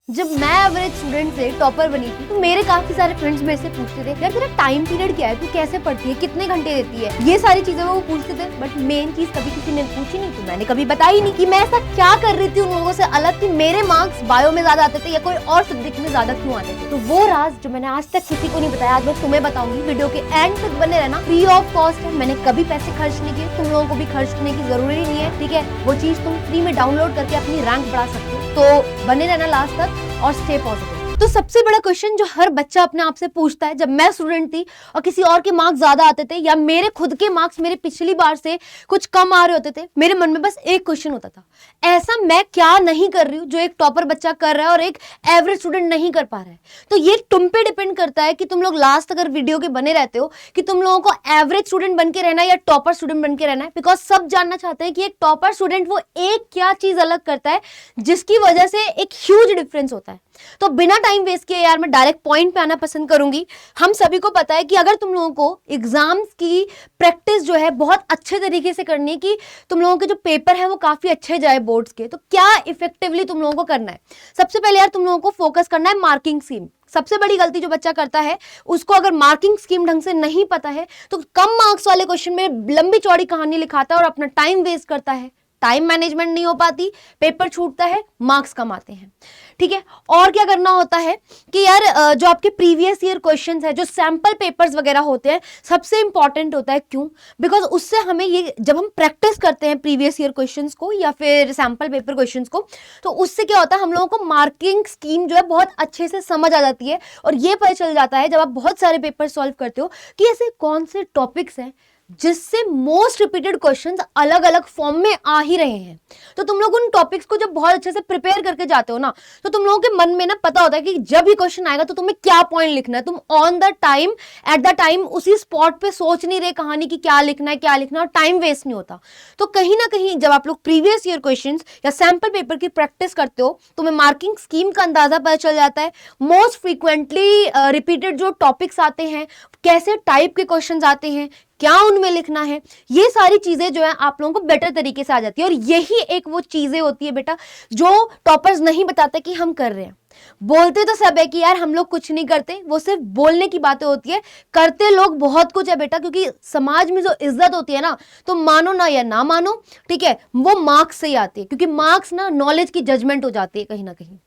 जब मैं average student से टॉपर बनी थी तो मेरे काफी सारे फ्रेंड्स मेरे से पूछते थे यार तेरा टाइम पीरियड क्या है, तू कैसे पढ़ती है, कितने घंटे देती है, ये सारी चीजें वो पूछते थे। बट मेन चीज कभी किसी ने पूछी नहीं, तो मैंने कभी बताई नहीं कि मैं ऐसा क्या कर रही थी उन लोगों से अलग कि मेरे मार्क्स बायो में ज्यादा आते थे या कोई और सब्जेक्ट में ज्यादा क्यों आते थे। तो वो राज जो मैंने आज तक किसी को नहीं बताया, आज मैं तुम्हें बताऊंगी। वीडियो के एंड तक बने रहना, फ्री ऑफ कॉस्ट है, मैंने कभी पैसे खर्च नहीं किए, तुम लोगों को भी खर्च करने की जरूरी नहीं है, ठीक है। वो चीज तुम फ्री में डाउनलोड करके अपनी रैंक बढ़ा सकते हो, तो बने रहना लास्ट तक और स्टे पॉजिटिव। तो सबसे बड़ा क्वेश्चन जो हर बच्चा अपने आप से पूछता है, जब मैं स्टूडेंट थी और किसी और के मार्क्स ज्यादा आते थे या मेरे खुद के मार्क्स मेरे पिछली बार से कुछ कम आ रहे होते थे, मेरे मन में बस एक क्वेश्चन होता था, ऐसा मैं क्या नहीं कर रही हूं जो एक टॉपर बच्चा कर रहा है और एक एवरेज स्टूडेंट नहीं कर पा रहा है। तो ये तुम पे डिपेंड करता है कि तुम लोग लास्ट अगर वीडियो के बने रहते हो कि तुम लोगों को एवरेज स्टूडेंट बन के रहना है या टॉपर स्टूडेंट बन के रहना है। बिकॉज सब जानना चाहते हैं कि एक टॉपर स्टूडेंट वो एक क्या चीज अलग करता है जिसकी वजह से एक ह्यूज डिफरेंस होता है। तो बिना टाइम वेस्ट किए यार मैं डायरेक्ट पॉइंट पे आना पसंद करूंगी। हम सभी को पता है कि अगर तुम लोगों को एग्जाम्स की प्रैक्टिस जो है बहुत अच्छे तरीके से करनी है कि तुम लोगों के जो पेपर है वो काफी अच्छे जाए बोर्ड्स के, तो क्या इफेक्टिवली तुम लोगों को करना है। सबसे पहले यार तुम लोगों को फोकस करना है मार्किंग स्कीम। सबसे बड़ी गलती जो बच्चा करता है, उसको अगर मार्किंग स्कीम ढंग से नहीं पता है तो कम मार्क्स वाले क्वेश्चन में लंबी चौड़ी कहानी लिखाता है और अपना टाइम वेस्ट करता है। टाइम मैनेजमेंट नहीं हो पाती, पेपर छूटता है, मार्क्स कम आते हैं, ठीक है। और क्या करना होता है कि यार जो आपके प्रीवियस ईयर क्वेश्चंस है, जो सैंपल पेपर्स वगैरह होते हैं, सबसे इंपॉर्टेंट होता है। क्यों? बिकॉज उससे हमें ये, जब हम प्रैक्टिस करते हैं प्रीवियस ईयर क्वेश्चंस को या फिर सैंपल पेपर क्वेश्चंस को, तो उससे क्या होता है, हम लोगों को मार्किंग स्कीम जो है बहुत अच्छे से समझ आ जाती है। और ये पता चल जाता है जब आप बहुत सारे पेपर सॉल्व करते हो कि ऐसे कौन से टॉपिक्स हैं जिससे मोस्ट रिपीटेड क्वेश्चंस अलग अलग फॉर्म में आ ही रहे हैं। तो तुम लोग उन टॉपिक्स को जब बहुत अच्छे से प्रिपेयर करके जाते हो ना, तो तुम लोगों के मन में ना पता होता है कि जब ये क्वेश्चन आएगा तो तुम्हें क्या पॉइंट लिखना है। तुम on the time, at the time, उसी स्पॉट पे सोच नहीं रहे कहानी की क्या लिखना है, और टाइम वेस्ट नहीं होता। तो कहीं ना कहीं जब आप लोग प्रीवियस ईयर क्वेश्चन या सैंपल पेपर की प्रैक्टिस करते हो, तुम्हें मार्किंग स्कीम का अंदाजा पता चल जाता है। मोस्ट फ्रीक्वेंटली रिपीटेड जो टॉपिक्स आते हैं, कैसे टाइप के क्वेश्चन आते हैं, क्या उनमें लिखना है, ये सारी चीजें जो है आप लोगों को बेटर तरीके से आ जाती है। और यही एक वो चीजें होती है बेटा जो टॉपर्स नहीं बताते कि हम कर रहे हैं। बोलते तो सब है कि यार हम लोग कुछ नहीं करते, वो सिर्फ बोलने की बातें होती है, करते लोग बहुत कुछ है बेटा। क्योंकि समाज में जो इज्जत होती है ना, तो मानो ना या ना मानो, ठीक है, वो मार्क्स से ही आती है। क्योंकि मार्क्स ना नॉलेज की जजमेंट हो जाती है कहीं ना कहीं,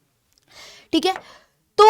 ठीक है। तो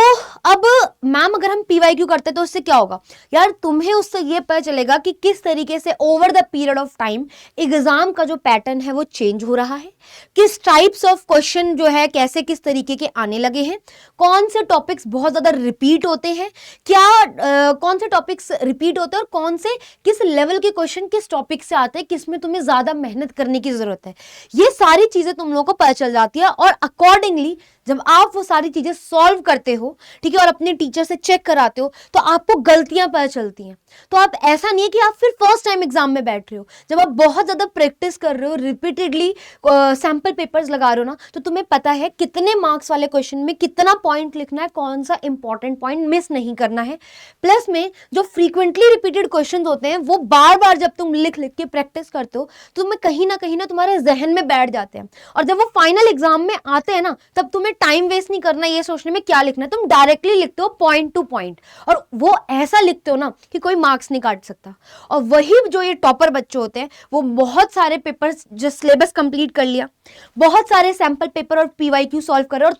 अब मैम अगर हम पीवाईक्यू करते तो उससे क्या होगा यार, तुम्हें उससे ये पता चलेगा कि किस तरीके से over the period of time exam का जो पैटर्न है वो चेंज हो रहा है, किस टाइप्स ऑफ क्वेश्चन जो है कैसे किस तरीके के आने लगे हैं, कौन से टॉपिक्स बहुत ज्यादा रिपीट होते हैं, कौन से टॉपिक्स रिपीट होते हैं और कौन से किस लेवल के क्वेश्चन किस टॉपिक से आते हैं, किसमें तुम्हें ज्यादा मेहनत करने की जरूरत है। ये सारी चीजें तुम लोगों को पता चल जाती है और अकॉर्डिंगली जब आप वो सारी चीजें सॉल्व करते हो, ठीक है, और अपने टीचर से चेक कराते हो, तो आपको गलतियां पता चलती हैं। तो आप ऐसा नहीं है कि आप फिर फर्स्ट टाइम एग्जाम में बैठ रहे हो, जब आप बहुत ज्यादा प्रैक्टिस कर रहे हो, रिपीटेडली सैंपल पेपर्स लगा रहे हो ना, तो तुम्हें पता है कितने मार्क्स वाले क्वेश्चन में कितना पॉइंट लिखना है, कौन सा इंपॉर्टेंट पॉइंट मिस नहीं करना है। प्लस में जो फ्रीक्वेंटली रिपीटेड क्वेश्चन होते हैं वो बार बार जब तुम लिख लिख के प्रैक्टिस करते हो तो तुम्हें कहीं ना तुम्हारे जहन में बैठ जाते हैं। और जब वो फाइनल एग्जाम में आते हैं ना, तब तुम्हें टाइम वेस्ट नहीं करना ये सोचने में क्या लिखना है, तुम डायरेक्टली लिखते हो पॉइंट टू पॉइंट, और वो ऐसा लिखते हो ना कि कोई मार्क्स नहीं काट सकता। और वही जो ये टॉपर बच्चे होते हैं वो बहुत सारे पेपर्स जो सिलेबस कंप्लीट कर लिया, बहुत सारे सैंपल पेपर और पीवाईक्यू सॉल्व कर रहे हो, और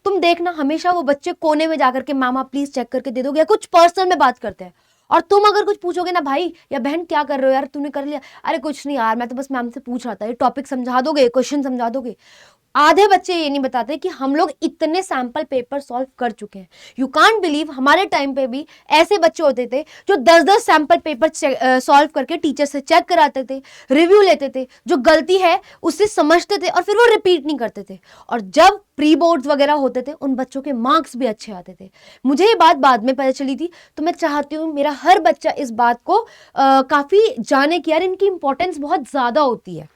तुम देखना हमेशा वो बच्चे कोने में जाकर के मामा प्लीज चेक करके दे दोगे या कुछ पर्सनल में बात करते हैं। और तुम अगर कुछ पूछोगे ना, भाई या बहन क्या कर रहे हो यार, तूने कर लिया, अरे कुछ नहीं यार मैं तो बस मैम से पूछ रहा था, ये टॉपिक समझा दोगे, क्वेश्चन समझा दोगे। आधे बच्चे ये नहीं बताते कि हम लोग इतने सैंपल पेपर सॉल्व कर चुके हैं। यू कांट बिलीव, हमारे टाइम पे भी ऐसे बच्चे होते थे जो 10-10 सैंपल पेपर सॉल्व करके टीचर से चेक कराते थे, रिव्यू लेते थे, जो गलती है उससे समझते थे और फिर वो रिपीट नहीं करते थे। और जब प्री बोर्ड्स वगैरह होते थे उन बच्चों के मार्क्स भी अच्छे आते थे। मुझे ये बात बाद में पता चली थी, तो मैं चाहती हूँ मेरा हर बच्चा इस बात को काफी जाने कि यार इनकी इंपॉर्टेंस बहुत ज्यादा होती है,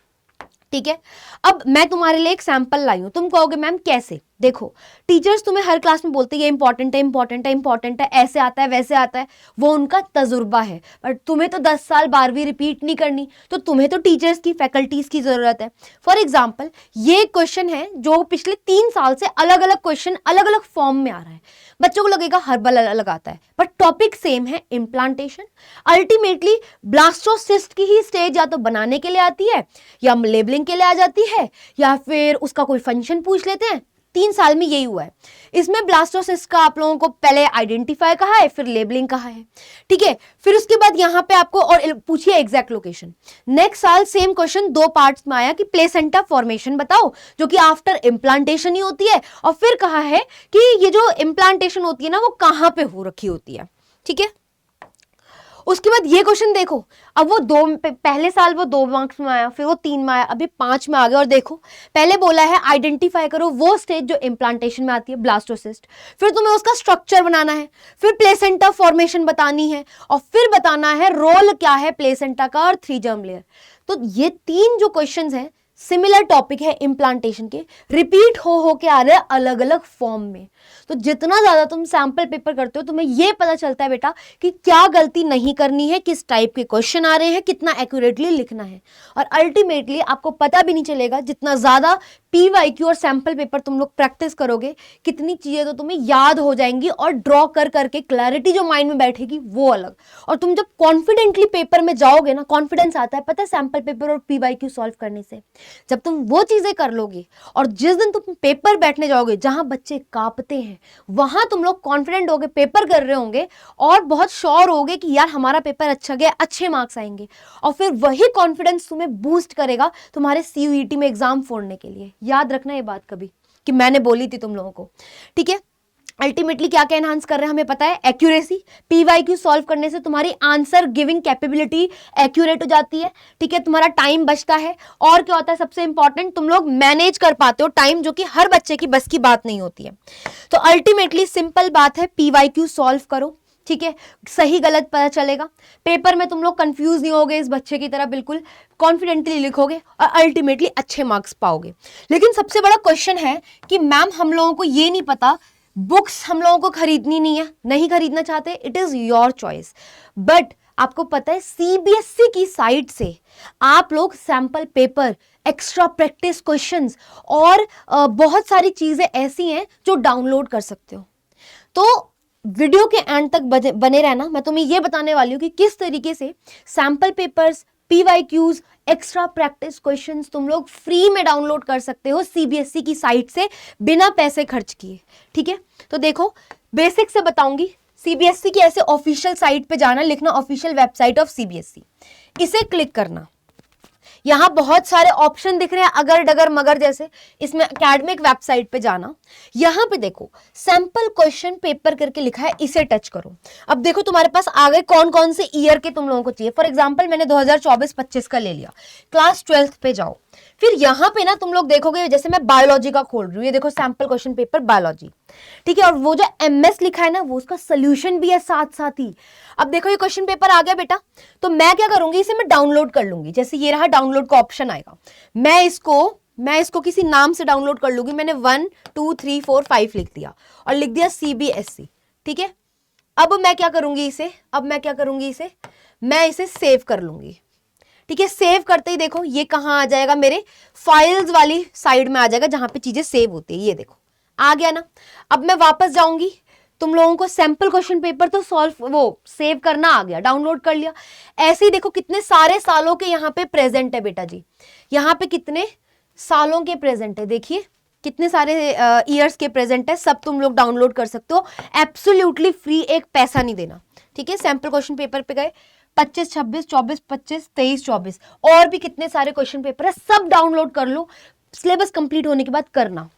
ठीक है। अब मैं तुम्हारे लिए एक सैंपल लाई हूं, तुम कहोगे मैम कैसे, देखो टीचर्स तुम्हें हर क्लास में बोलते हैं ये इंपॉर्टेंट है, इंपॉर्टेंट है, इंपॉर्टेंट है, ऐसे आता है वैसे आता है, वो उनका तजुर्बा है। बट तुम्हें तो 10 साल 12वीं रिपीट नहीं करनी, तो तुम्हें तो टीचर्स की, फैकल्टीज की जरूरत है। फॉर एग्जाम्पल ये क्वेश्चन है जो पिछले 3 साल से अलग अलग क्वेश्चन अलग अलग फॉर्म में आ रहा है। बच्चों को लगेगा हर बार अलग आता है, बट टॉपिक सेम है, इम्प्लांटेशन। अल्टीमेटली ब्लास्टोसिस्ट की ही स्टेज या तो बनाने के लिए आती है, या लेबलिंग के लिए आ जाती है, या फिर उसका कोई फंक्शन पूछ लेते हैं। 3 साल में यही हुआ है। इसमें ब्लास्टोसिस्ट का आप लोगों को पहले आइडेंटिफाई कहा है, फिर लेबलिंग कहा है, ठीक है। फिर उसके बाद यहाँ पे आपको और पूछिए एग्जैक्ट लोकेशन। नेक्स्ट साल सेम क्वेश्चन 2 पार्ट्स में आया कि प्लेसेंटा फॉर्मेशन बताओ, जो कि आफ्टर इम्प्लांटेशन ही होती है, और फिर कहा है कि ये जो इम्प्लांटेशन होती है ना वो कहाँ पे हो रखी होती है, ठीक है। उसके बाद ये क्वेश्चन देखो, अब वो पहले साल वो 2 मार्क्स में आया, फिर वो 3 में आया, अभी 5 में आ गया। और देखो पहले बोला है आइडेंटिफाई करो वो स्टेज जो इम्प्लांटेशन में आती है, ब्लास्टोसिस्ट। फिर तुम्हें उसका स्ट्रक्चर बनाना है, फिर प्लेसेंटा फॉर्मेशन बतानी है, और फिर बताना है रोल क्या है प्लेसेंटा का और 3 जर्म लेयर। तो ये 3 जो क्वेश्चन है सिमिलर टॉपिक है इम्प्लांटेशन के, रिपीट हो के आ रहे हैं अलग अलग फॉर्म में। तो जितना ज्यादा तुम सैंपल पेपर करते हो तुम्हें यह पता चलता है बेटा कि क्या गलती नहीं करनी है, किस टाइप के क्वेश्चन आ रहे हैं, कितना एक्यूरेटली लिखना है। और अल्टीमेटली आपको पता भी नहीं चलेगा, जितना ज्यादा पीवाईक्यू और सैंपल पेपर तुम लोग प्रैक्टिस करोगे, कितनी चीजें तो तुम्हें याद हो जाएंगी, और ड्रॉ कर करके क्लैरिटी जो माइंड में बैठेगी वो अलग। और तुम जब कॉन्फिडेंटली पेपर में जाओगे ना, कॉन्फिडेंस आता है पता है सैंपल पेपर और पीवाईक्यू सॉल्व करने से। जब तुम वो चीजें कर लोगे और जिस दिन तुम पेपर बैठने जाओगे जहां बच्चे कांपते हैं, वहां तुम लोग कॉन्फिडेंट होगे पेपर कर रहे होंगे, और बहुत श्योर होगे कि यार हमारा पेपर अच्छा गया, अच्छे मार्क्स आएंगे। और फिर वही कॉन्फिडेंस तुम्हें बूस्ट करेगा तुम्हारे सीयूईटी में एग्जाम फोड़ने के लिए। याद रखना ये बात कभी कि मैंने बोली थी तुम लोगों को, ठीक है। अल्टीमेटली क्या क्या एनहांस कर रहे हैं हमें पता है, एक्यूरेसी। पीवाईक्यू सॉल्व करने से तुम्हारी आंसर गिविंग कैपेबिलिटी एक्यूरेट हो जाती है, ठीक है, तुम्हारा टाइम बचता है। और क्या होता है सबसे इंपॉर्टेंट, तुम लोग मैनेज कर पाते हो टाइम, जो कि हर बच्चे की बस की बात नहीं होती है। तो अल्टीमेटली सिंपल बात है, पीवाईक्यू सॉल्व करो, ठीक है, सही गलत पता चलेगा। पेपर में तुम लोग कंफ्यूज नहीं होगे इस बच्चे की तरह, बिल्कुल कॉन्फिडेंटली लिखोगे और अल्टीमेटली अच्छे मार्क्स पाओगे। लेकिन सबसे बड़ा क्वेश्चन है कि मैम हम लोगों को ये नहीं पता, बुक्स हम लोगों को खरीदनी नहीं है, नहीं खरीदना चाहते, it is your choice. But आपको पता है सीबीएसई की साइट से आप लोग sample paper, extra practice questions और बहुत सारी चीजें ऐसी हैं जो डाउनलोड कर सकते हो। तो वीडियो के एंड तक बने रहना, मैं तुम्हें यह बताने वाली हूं कि किस तरीके से sample papers, PYQs, extra practice questions तुम लोग फ्री में डाउनलोड कर सकते हो सीबीएसई की साइट से बिना पैसे खर्च किए, ठीक है। तो देखो बेसिक से बताऊंगी, सीबीएसई की ऐसे ऑफिशियल साइट पे जाना, लिखना ऑफिशियल वेबसाइट ऑफ सीबीएसई, इसे क्लिक करना। यहां बहुत सारे ऑप्शन दिख रहे हैं अगर डगर मगर जैसे, इसमें एकेडमिक वेबसाइट पे जाना, यहां पे देखो सैंपल क्वेश्चन पेपर करके लिखा है, इसे टच करो। अब देखो तुम्हारे पास आ गए कौन कौन से ईयर के तुम लोगों को चाहिए। फॉर एग्जांपल मैंने 2024-25 का ले लिया, क्लास 12th पे जाओ। फिर यहां पे ना तुम लोग देखोगे, जैसे मैं बायोलॉजी का खोल रही हूँ, ये देखो सैंपल क्वेश्चन पेपर बायोलॉजी, ठीक है, और वो जो एमएस लिखा है ना वो उसका सोल्यूशन भी है साथ साथ ही। अब देखो ये क्वेश्चन पेपर आ गया बेटा, तो मैं क्या करूंगी, इसे मैं डाउनलोड कर लूंगी। जैसे ये रहा डाउनलोड का ऑप्शन आएगा, मैं इसको किसी नाम से डाउनलोड कर लूंगी। मैंने 1 2 3 4 5 लिख दिया और लिख दिया सीबीएसई, ठीक है। अब मैं क्या करूंगी इसे, मैं इसे सेव कर लूंगी, ठीक है। सेव करते ही देखो ये कहां आ जाएगा, मेरे फाइल्स वाली साइड में आ जाएगा जहां पे चीजें सेव होती है। ये देखो आ गया ना। अब मैं वापस जाऊंगी, तुम लोगों को सैंपल क्वेश्चन पेपर तो सेव करना आ गया, डाउनलोड कर लिया। ऐसे ही देखो कितने सारे सालों के यहाँ पे प्रेजेंट है बेटा जी, यहाँ पे कितने सालों के प्रेजेंट है, देखिए कितने सारे ईयर्स के प्रेजेंट है, सब तुम लोग डाउनलोड कर सकते हो एब्सोल्युटली फ्री, एक पैसा नहीं देना, ठीक है। सैंपल क्वेश्चन पेपर पे गए, 25 26 24 25 23 24 और भी कितने सारे क्वेश्चन पेपर है, सब डाउनलोड कर लो, सिलेबस कंप्लीट होने के बाद करना,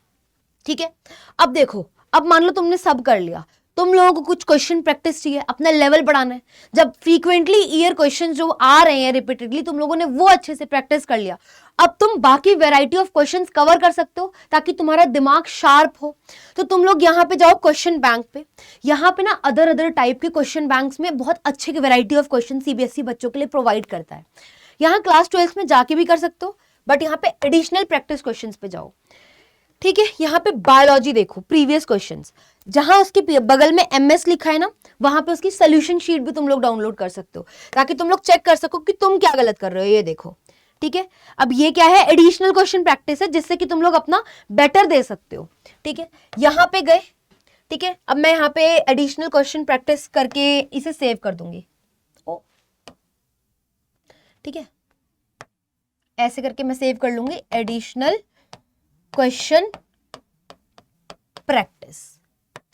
ठीक है। अब देखो, अब मान लो तुमने सब कर लिया, तुम लोगों को कुछ क्वेश्चन प्रैक्टिस चाहिए, अपना लेवल बढ़ाना है। जब फ्रीक्वेंटली ईयर क्वेश्चन जो आ रहे हैं रिपीटेडली, तुम लोगों ने वो अच्छे से प्रैक्टिस कर लिया, अब तुम बाकी वैरायटी ऑफ क्वेश्चंस कवर कर सकते हो ताकि तुम्हारा दिमाग शार्प हो। तो तुम लोग यहाँ पे जाओ क्वेश्चन बैंक पे, यहाँ पे ना अदर टाइप के क्वेश्चन बैंक्स में बहुत अच्छे की वैरायटी ऑफ क्वेश्चन सीबीएसई बच्चों के लिए प्रोवाइड करता है। यहाँ क्लास 12 में जाके भी कर सकते हो, बट यहाँ पे एडिशनल प्रैक्टिस क्वेश्चन पे जाओ, ठीक है, यहाँ पे बायोलॉजी देखो, प्रीवियस क्वेश्चंस, जहां उसके बगल में MS लिखा है ना, वहां पे उसकी सोल्यूशन शीट भी तुम लोग डाउनलोड कर सकते हो, ताकि तुम लोग चेक कर सको कि तुम क्या गलत कर रहे हो। ये देखो, ठीक है। अब ये क्या है, एडिशनल क्वेश्चन प्रैक्टिस है, जिससे कि तुम लोग अपना बेटर दे सकते हो। ठीक है, यहाँ पे गए, ठीक है। अब मैं यहाँ पे एडिशनल क्वेश्चन प्रैक्टिस करके इसे सेव कर दूंगी। ओ, ठीक है, ऐसे करके मैं सेव कर लूंगी, एडिशनल क्वेश्चन प्रैक्टिस।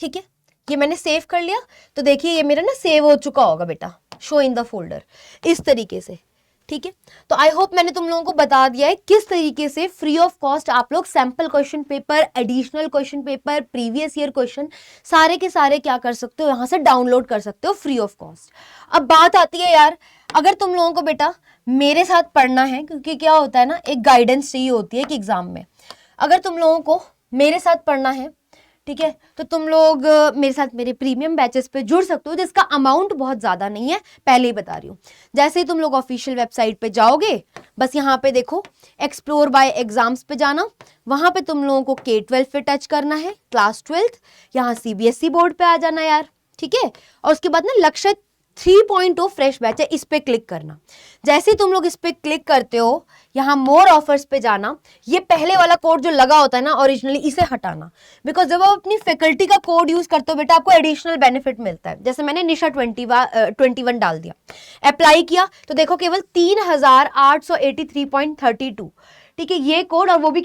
ठीक है, ये मैंने सेव कर लिया। तो देखिए ये मेरा ना सेव हो चुका होगा बेटा, शो इन द फोल्डर, इस तरीके से। ठीक है, तो आई होप मैंने तुम लोगों को बता दिया है किस तरीके से फ्री ऑफ कॉस्ट आप लोग sample question paper, additional question paper, previous year question सारे के सारे क्या कर सकते हो, यहां से डाउनलोड कर सकते हो फ्री ऑफ कॉस्ट। अब बात आती है यार, अगर तुम लोगों को बेटा मेरे साथ पढ़ना है, क्योंकि क्या होता है ना, एक गाइडेंस चाहिए होती है कि एग्जाम में अगर तुम लोगों को मेरे साथ पढ़ना है, ठीक है, तो तुम लोग मेरे साथ मेरे प्रीमियम बैचेस पे जुड़ सकते हो, जिसका अमाउंट बहुत ज़्यादा नहीं है, पहले ही बता रही हूँ। जैसे ही तुम लोग ऑफिशियल वेबसाइट पे जाओगे, बस यहाँ पे देखो एक्सप्लोर बाय एग्जाम्स पे जाना, वहाँ पे तुम लोगों को K-12 पे टच करना है, क्लास 12th, यहाँ CBSE बोर्ड पे आ जाना यार। ठीक है, और उसके बाद ना लक्ष्य 3.0 फ्रेश बैच है, इस पे क्लिक करना। जैसे ही तुम लोग इस पे क्लिक करते हो, यहाँ मोर ऑफर्स पे जाना, ये पहले वाला कोड जो लगा होता है ना ओरिजिनली, इसे हटाना, बिकॉज जब आप अपनी फैकल्टी का कोड यूज करते हो बेटा, आपको एडिशनल बेनिफिट मिलता है। जैसे मैंने निशा 21 डाल दिया, अप्लाई किया, तो देखो केवल 3883.32। ठीक है, ये कोड, और वो भी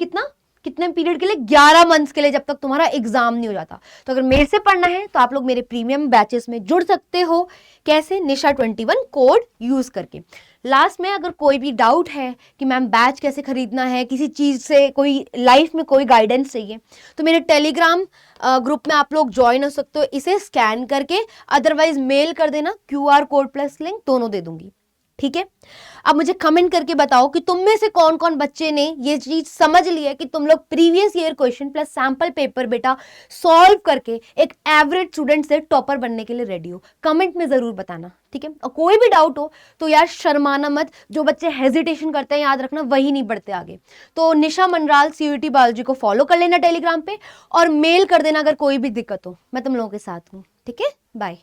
कितने पीरियड के लिए, 11 मंथ्स के लिए, जब तक तुम्हारा एग्जाम नहीं हो जाता। तो अगर मेरे से पढ़ना है तो आप लोग मेरे प्रीमियम बैचेस में जुड़ सकते हो। कैसे? निशा 21 कोड यूज करके। लास्ट में अगर कोई भी डाउट है कि मैम बैच कैसे खरीदना है, किसी चीज से कोई लाइफ में कोई गाइडेंस चाहिए, तो मेरे टेलीग्राम ग्रुप में आप लोग ज्वाइन हो सकते हो, इसे स्कैन करके, अदरवाइज मेल कर देना, QR कोड प्लस लिंक दोनों दे दूंगी। ठीक है, अब मुझे कमेंट करके बताओ कि तुम में से कौन कौन बच्चे ने ये चीज समझ ली है कि तुम लोग previous year question plus sample paper बेटा सॉल्व करके एक एवरेज स्टूडेंट से टॉपर बनने के लिए रेडी हो। कमेंट में जरूर बताना। ठीक है, और कोई भी डाउट हो तो यार शर्माना मत, जो बच्चे हेजिटेशन करते हैं याद रखना वही नहीं बढ़ते आगे। तो निशा मनराल CUET बायोलॉजी को फॉलो कर लेना टेलीग्राम पे, और मेल कर देना अगर कोई भी दिक्कत हो, मैं तुम लोगों के साथ हूँ। ठीक है, बाय।